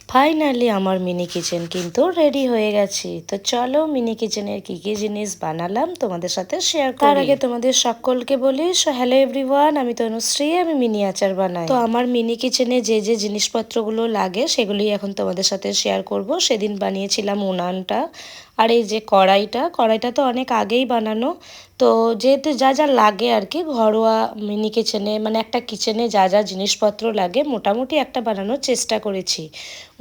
Finally আমার mini kitchen কিন্তু ready হয়ে গেছে। তো চলো মিনি কিচেনের কি কি জিনিস বানালাম তোমাদের সাথে শেয়ার করি। তার আগে তোমাদের সকলকে বলি হ্যালো এভরিওয়ান, আমি তনুশ্রী, আমি মিনি আচার বানাই। তো আমার মিনি কিচেনে যে যে জিনিসপত্রগুলো লাগে সেগুলি এখন তোমাদের সাথে শেয়ার করব। সেদিন বানিয়েছিলাম উনানটা, আর এই যে কড়াইটা তো অনেক আগেই বানানো। তো যেহেতু যা যা লাগে আর কি ঘরোয়া মিনি কিচেনে, মানে একটা কিচেনে যা যা জিনিসপত্র লাগে মোটামুটি একটা বানানোর চেষ্টা করেছি।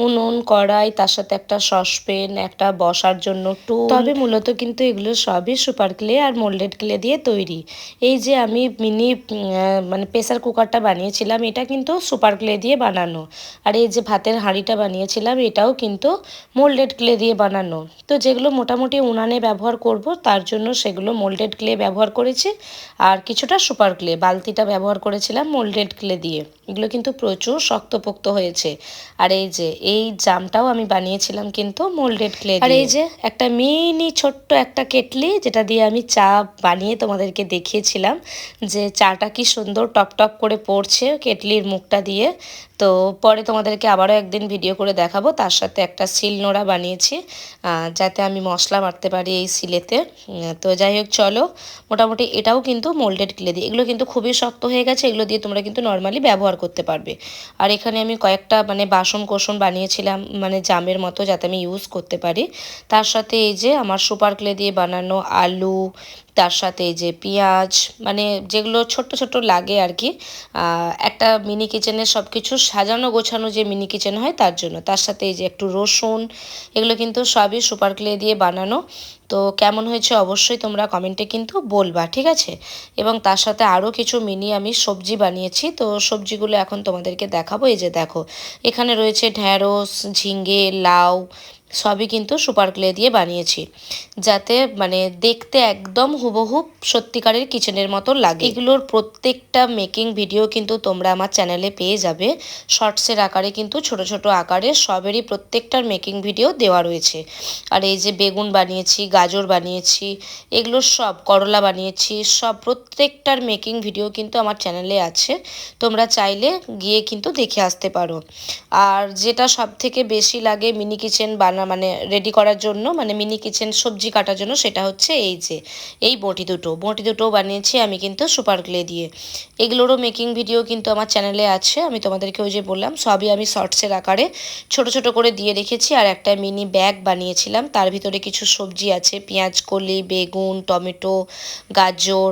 উনুন, কড়াই, তার সাথে একটা সসপ্যান, একটা বসার জন্য টুল। তবে মূলত কিন্তু এগুলো সবই সুপার ক্লে আর মোল্ডেড ক্লে দিয়ে তৈরি। এই যে আমি মিনি মানে প্রেসার কুকারটা বানিয়েছিলাম, এটা কিন্তু সুপার ক্লে দিয়ে বানানো। আর এই যে ভাতের হাঁড়িটা বানিয়েছিলাম, এটাও কিন্তু মোল্ডেড ক্লে দিয়ে বানানো। তো যেগুলো মোটামুটি উনানে ব্যবহার করব তার জন্য সেগুলো মোল্ডেড ক্লে ব্যবহার করেছি, আর কিছুটা সুপার ক্লে, বালতিটা ব্যবহার করেছিলাম মোল্ডেড ক্লে দিয়ে। এগুলো কিন্তু প্রচুর শক্তপোক্ত হয়েছে। আর এই যে এই জামটাও আমি বানিয়েছিলাম কিন্তু মোল্ডেড ক্লে দিয়ে। আর এই যে একটা মিনি ছোট্ট একটা কেটলি, যেটা দিয়ে আমি চা বানিয়ে তোমাদেরকে দেখিয়েছিলাম যে চাটা কি সুন্দর টপ টপ করে পড়ছে কেটলির মুখটা দিয়ে। তো পরে তোমাদেরকে আবারও একদিন ভিডিও করে দেখাবো। তার সাথে একটা শিল নোড়া বানিয়েছি যাতে আমি মশলা মারতে পারি এই শিলেতে। তো যাই হোক, চলো, মোটামুটি এটাও কিন্তু মোল্ডেড ক্লে দিয়ে। এগুলো কিন্তু খুবই শক্ত হয়ে গেছে, এগুলো দিয়ে তোমরা কিন্তু নর্মালি ব্যবহার করতে পারবে। আর এখানে আমি কয়েকটা মানে বাসন কোসন বানিয়েছিলাম মানে জামের মতো, যাতে আমি ইউজ করতে পারি। তার সাথে এই যে আমার সুপার ক্লে দিয়ে বানানো আলু, তার সাথে এই যে পেঁয়াজ, মানে যেগুলো ছোট্ট ছোট্ট লাগে আর কি একটা মিনি কিচেনের সব কিছু সাজানো গোছানো যে মিনি কিচেন হয় তার জন্য। তার সাথে এই যে একটু রসুন, এগুলো কিন্তু সবই সুপার ক্লে দিয়ে বানানো। তো কেমন হয়েছে অবশ্যই তোমরা কমেন্টে কিন্তু বলবা, ঠিক আছে। এবং তার সাথে আরও কিছু মিনি আমি সবজি বানিয়েছি, তো সবজিগুলো এখন তোমাদেরকে দেখাবো। এই যে দেখো, এখানে রয়েছে ঢ্যাঁড়স, ঝিঙ্গে, লাউ, সবই কিন্তু সুপার ক্লে দিয়ে বানিয়েছি, যাতে মানে দেখতে একদম হুবহুব সত্যিকারের কিচেনের মতো লাগে। এগুলোর প্রত্যেকটা মেকিং ভিডিও কিন্তু তোমরা আমার চ্যানেলে পেয়ে যাবে শর্টসের আকারে, কিন্তু ছোট ছোট আকারে সবেরই প্রত্যেকটার মেকিং ভিডিও দেওয়া রয়েছে। আর এই যে বেগুন বানিয়েছি, গাজর বানিয়েছি, এগুলো সব, করলা বানিয়েছি, সব প্রত্যেকটার মেকিং ভিডিও কিন্তু আমার চ্যানেলে আছে, তোমরা চাইলে গিয়ে কিন্তু দেখে আসতে পারো। আর যেটা সব থেকে বেশি লাগে মিনি কিচেন মানে রেডি করার জন্য, মানে মিনি কিচেন সবজি কাটার জন্য, সেটা হচ্ছে এই যে এই বটি দুটো বানিয়েছি আমি কিন্তু সুপার ক্লে দিয়ে। এগুলোরও মেকিং ভিডিও কিন্তু আমার চ্যানেলে আছে, আমি তোমাদেরকে ওই যে বললাম সবই আমি শর্টসের আকারে ছোট ছোট করে দিয়ে রেখেছি। আর একটা মিনি ব্যাগ বানিয়েছিলাম, তার ভিতরে কিছু সবজি আছে, পেঁয়াজ কলি, বেগুন, টমেটো, গাজর,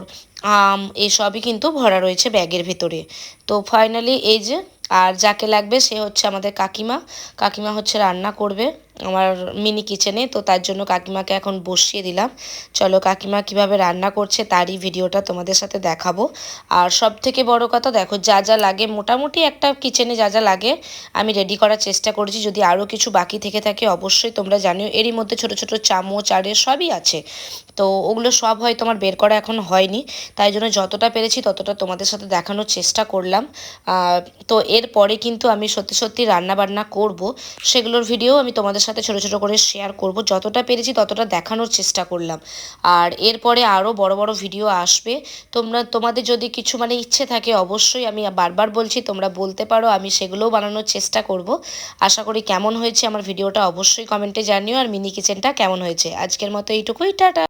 আম, এসবই কিন্তু ভরা রয়েছে ব্যাগের ভেতরে। তো ফাইনালি এই যে, আর যাকে লাগবে সে হচ্ছে আমাদের কাকিমা। কাকিমা হচ্ছে রান্না করবে আমার মিনি কিচেনে, তো তার জন্য কাকিমাকে এখন বসিয়ে দিলাম। চলো কাকিমা কিভাবে রান্না করছে তারই ভিডিওটা তোমাদের সাথে দেখাবো। আর সব থেকে বড় কথা, দেখো যা যা লাগে মোটামুটি একটা কিচেনে যা যা লাগে আমি রেডি করার চেষ্টা করেছি। যদি আরও কিছু বাকি থেকে থাকে অবশ্যই তোমরা জানিও। এরই মধ্যে ছোট ছোট চামচ আরে সবই আছে, তো ওগুলো সব হয়তো আমার বের করা এখন হয়নি, তাই জন্য যতটা পেরেছি ততটা তোমাদের সাথে দেখানোর চেষ্টা করলাম। তো এরপরে কিন্তু আমি সত্যি সত্যি রান্না বান্না করব, সেগুলোর ভিডিও আমি তোমাদের সাথে ছোট ছোট করে শেয়ার করব, যতটা পেরেছি ততটা দেখানোর চেষ্টা করলাম। আর এরপরে আরও বড় বড় ভিডিও আসবে। তোমাদের যদি কিছু মানে ইচ্ছে থাকে অবশ্যই, আমি বারবার বলছি তোমরা বলতে পারো, আমি সেগুলোও বানানোর চেষ্টা করব। আশা করি কেমন হয়েছে আমার ভিডিওটা অবশ্যই কমেন্টে জানিও, আর মিনি কিচেনটা কেমন হয়েছে। আজকের মতো এইটুকুই, টাটা।